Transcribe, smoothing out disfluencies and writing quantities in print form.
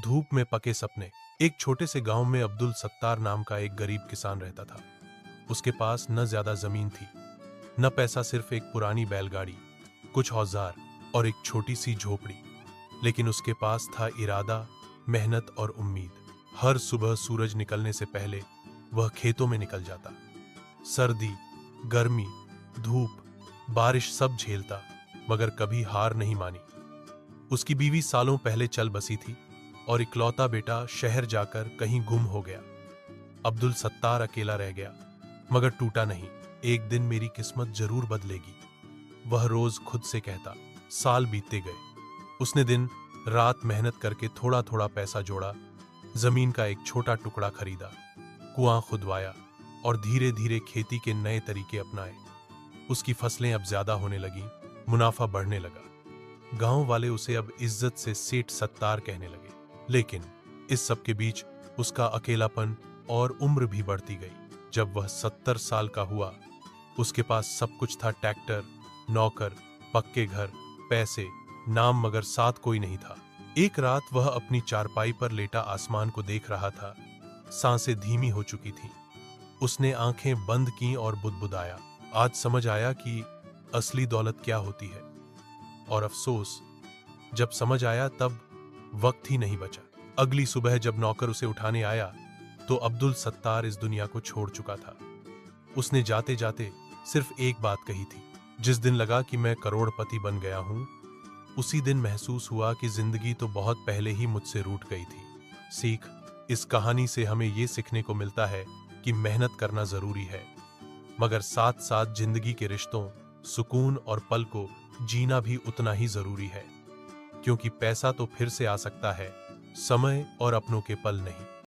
धूप में पके सपने। एक छोटे से गांव में अब्दुल सत्तार नाम का एक गरीब किसान रहता था। उसके पास न ज्यादा जमीन थी, न पैसा, सिर्फ एक पुरानी बैलगाड़ी, कुछ औजार और एक छोटी सी झोपड़ी। लेकिन उसके पास था इरादा, मेहनत और उम्मीद। हर सुबह सूरज निकलने से पहले वह खेतों में निकल जाता। सर्दी, गर्मी, धूप, बारिश सब झेलता, मगर कभी हार नहीं मानी। उसकी बीवी सालों पहले चल बसी थी और इकलौता बेटा शहर जाकर कहीं गुम हो गया। अब्दुल सत्तार अकेला रह गया, मगर टूटा नहीं। एक दिन मेरी किस्मत जरूर बदलेगी, वह रोज खुद से कहता। साल बीतते गए। उसने दिन रात मेहनत करके थोड़ा थोड़ा पैसा जोड़ा, जमीन का एक छोटा टुकड़ा खरीदा, कुआं खुदवाया और धीरे धीरे खेती के नए तरीके अपनाए। उसकी फसलें अब ज्यादा होने लगी, मुनाफा बढ़ने लगा। गांव वाले उसे अब इज्जत से सेठ सत्तार कहने लगे। लेकिन इस सब के बीच उसका अकेलापन और उम्र भी बढ़ती गई। जब वह 70 साल का हुआ, उसके पास सब कुछ था, ट्रैक्टर, नौकर, पक्के घर, पैसे, नाम, मगर साथ कोई नहीं था। एक रात वह अपनी चारपाई पर लेटा आसमान को देख रहा था। सांसें धीमी हो चुकी थीं। उसने आंखें बंद कीं और बुदबुदाया। आज समझ आया कि असली दौलत क्या होती है। और अफसोस, जब समझ आया तब वक्त ही नहीं बचा। अगली सुबह जब नौकर उसे उठाने आया तो अब्दुल सत्तार इस दुनिया को छोड़ चुका था। उसने जाते जाते सिर्फ एक बात कही थी, जिस दिन लगा कि मैं करोड़पति बन गया हूं, उसी दिन महसूस हुआ कि जिंदगी तो बहुत पहले ही मुझसे रूठ गई थी। सीख, इस कहानी से हमें यह सीखने को मिलता है कि मेहनत करना जरूरी है, मगर साथ साथ जिंदगी के रिश्तों, सुकून और पल को जीना भी उतना ही जरूरी है। क्योंकि पैसा तो फिर से आ सकता है, समय और अपनों के पल नहीं।